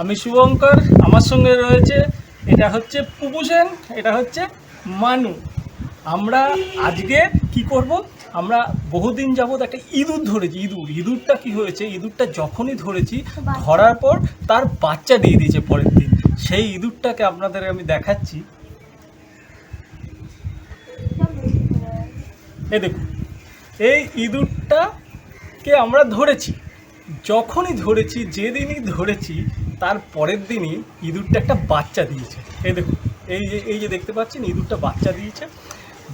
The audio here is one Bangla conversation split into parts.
আমি শুভঙ্কর, আমার সঙ্গে রয়েছে এটা হচ্ছে পুপু সেন, এটা হচ্ছে মানু। আমরা আজকে কি করব, আমরা বহুদিন যাবৎ একটা ইঁদুর ধরেছি। ইঁদুরটা কি হয়েছে, ইঁদুরটা যখনই ধরেছি ধরার পর তার বাচ্চা দিয়ে দিয়েছে পরের দিন। সেই ইঁদুরটাকে আপনাদের আমি দেখাচ্ছি। এই দেখুন, এই ইঁদুরটাকে আমরা ধরেছি। যখনই ধরেছি, যেদিনই ধরেছি তার পরের দিনই ইঁদুরটা একটা বাচ্চা দিয়েছে। এই দেখুন, এই যে দেখতে পাচ্ছেন, ইঁদুরটা বাচ্চা দিয়েছে।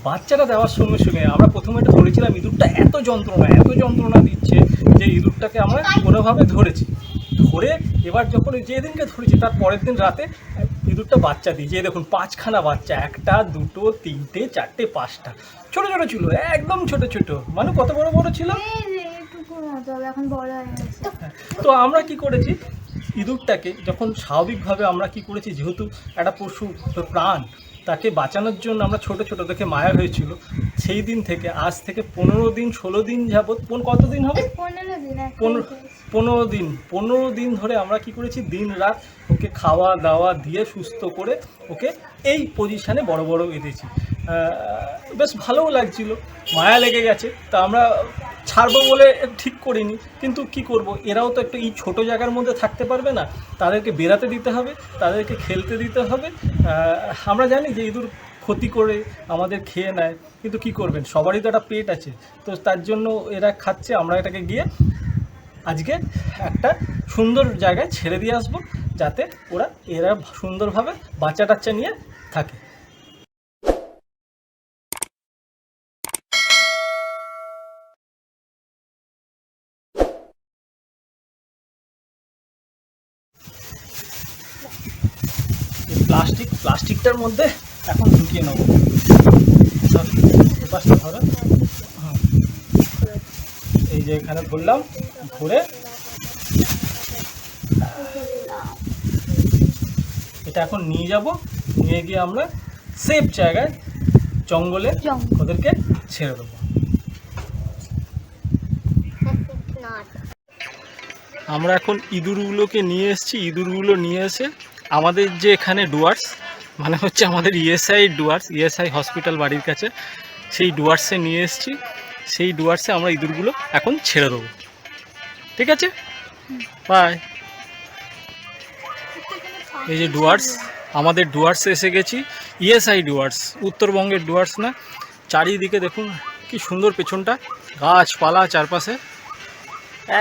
বাচ্চাটা দেওয়ার সঙ্গে সঙ্গে আমরা প্রথমে এটা ধরেছিলাম, ইঁদুরটা এত যন্ত্রণা দিচ্ছে যে ইঁদুরটাকে আমরা কোনোভাবে ধরেছি। ধরে এবার যখন যেদিনকে ধরেছি তার পরের দিন রাতে ইঁদুরটা বাচ্চা দিয়েছে। এই দেখুন, 5খানা বাচ্চা, 1টা 2টো 3টে 4টে 5টা। ছোট ছোট ছিল, একদম ছোট ছোট। মানে কত বড় বড় ছিল, এখন বড় হয়ে গেছে। তো আমরা কি করেছি, ইঁদুরটাকে যখন স্বাভাবিকভাবে আমরা কি করেছি, যেহেতু একটা পশু প্রাণ, তাকে বাঁচানোর জন্য আমরা ছোট ছোট দেখে মায়া হয়েছিল। সেই দিন থেকে আজ থেকে 15 দিন 16 দিন যাবৎ, কতদিন হবে, 15 দিন ধরে আমরা কি করেছি, দিন রাত ওকে খাওয়া দাওয়া দিয়ে সুস্থ করে ওকে এই পজিশানে বড় বড় এনেছি। বেশ ভালোও লাগছিল, মায়া লেগে গেছে। তা আমরা ছাড়বো বলে ঠিক করিনি, কিন্তু কি করব, এরাও তো একটু এই ছোটো জায়গার মধ্যে থাকতে পারবে না, তাদেরকে বেরাতে দিতে হবে, তাদেরকে খেলতে দিতে হবে। আমরা জানি যে ইঁদুর ক্ষতি করে আমাদের খেয়ে নেয়, কিন্তু কি করবেন, সবারই তো একটা পেট আছে। তো তার জন্য এরা খাচ্ছে, আমরা এটাকে গিয়ে আজকে একটা সুন্দর জায়গায় ছেড়ে দিয়ে আসবো, যাতে এরা সুন্দরভাবে বাচ্চা টাচ্চা নিয়ে থাকে। প্লাস্টিকটার মধ্যে এখন ঢুকিয়ে নেবো। পাশটা ধরে, হ্যাঁ, এই যে এখানে ধরলাম, ধরে এটা এখন নিয়ে যাব, নিয়ে গিয়ে আমরা সেফ জায়গায় জঙ্গলে ওদেরকে ছেড়ে দেবো। আমরা এখন ইঁদুরগুলোকে নিয়ে এসেছি। ইঁদুরগুলো নিয়ে এসে আমাদের যে এখানে ডুয়ার্স, মানে হচ্ছে আমাদের ইএসআই হসপিটাল বাড়ির কাছে, সেই ডুয়ার্সে নিয়ে এসেছি। সেই ডুয়ার্সে আমরা ইঁদুরগুলো এখন ছেড়ে দেবো। ঠিক আছে, বাই। এই যে ডুয়ার্স, আমাদের ডুয়ার্সে এসে গেছি। ইএসআই ডুয়ার্স, উত্তরবঙ্গের ডুয়ার্স না। চারিদিকে দেখুন কি সুন্দর, পেছনটা গাছপালা চারপাশে,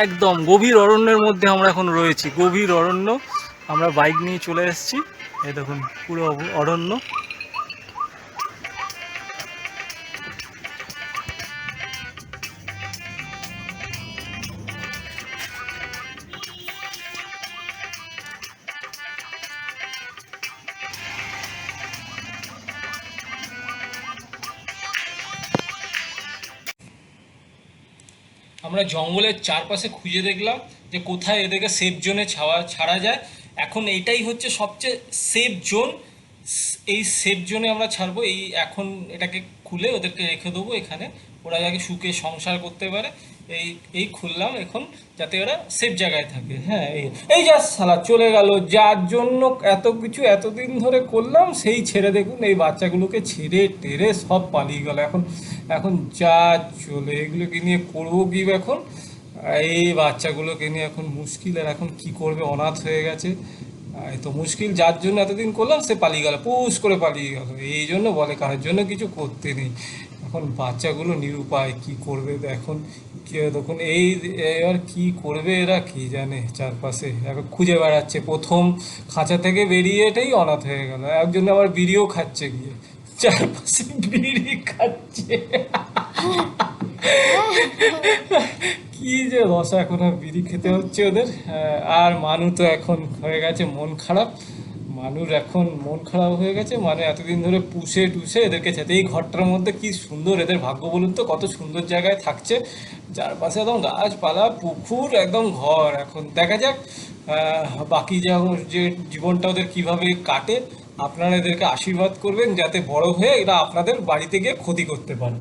একদম গভীর অরণ্যের মধ্যে আমরা এখন রয়েছি। গভীর অরণ্য, আমরা বাইক নিয়ে চলে এসেছি। এই দেখুন পুরো অরণ্য। আমরা জঙ্গলের চারপাশে খুঁজে দেখলাম যে কোথায় এদেরকে সেফ জোনে ছাড়া যায়। এখন এইটাই হচ্ছে সবচেয়ে সেফ জোন। এই সেফ জোনে আমরা ছাড়বো। এখন এটাকে খুলে ওদেরকে রেখে দেবো এখানে, ওরা যাকে সুখে সংসার করতে পারে। এই খুললাম এখন, যাতে ওরা সেফ জায়গায় থাকে। হ্যাঁ, এই যা শালা চলে গেল, যার জন্য এত কিছু এতদিন ধরে করলাম, সেই ছেড়ে দেখুন, এই বাচ্চাগুলোকে ছেড়ে টেরে সব পালিয়ে গেল। এখন যা চলে, এগুলোকে নিয়ে করবো কি এখন, এই বাচ্চাগুলোকে নিয়ে এখন মুশকিল। আর এখন কি করবে, অনাথ হয়ে গেছে, এই তো মুশকিল। যার জন্য এতদিন করলাম সে পালিয়ে গেল, পুশ করে পালিয়ে গেল। এই জন্য বলে কারোর জন্য কিছু করতে নেই। এখন বাচ্চাগুলো নিরুপায়, কি করবে এখন, দেখুন এবার কি করবে এরা, কি জানে। চারপাশে এখন খুঁজে বেড়াচ্ছে, প্রথম খাঁচা থেকে বেরিয়ে এটাই অনাথ হয়ে গেল। একজন আবার বিড়িও খাচ্ছে গিয়ে, চারপাশে বিড়ি খাচ্ছে। কি যে রসা, এখন আর বিড়ি খেতে হচ্ছে ওদের। আর মানু তো এখন হয়ে গেছে মন খারাপ। মানুর এখন মন খারাপ হয়ে গেছে, মানে এতদিন ধরে পুষে টুষে এদেরকে খেতে। এই ঘরটার মধ্যে কি সুন্দর এদের ভাগ্য বলুন তো, কত সুন্দর জায়গায় থাকছে, চারপাশে একদম গাছপালা পুকুর, একদম ঘর। এখন দেখা যাক বাকি যে জীবনটা ওদের কিভাবে কাটে। আপনারা এদেরকে আশীর্বাদ করবেন যাতে বড় হয়ে এরা আপনাদের বাড়িতে গিয়ে ক্ষতি করতে পারে।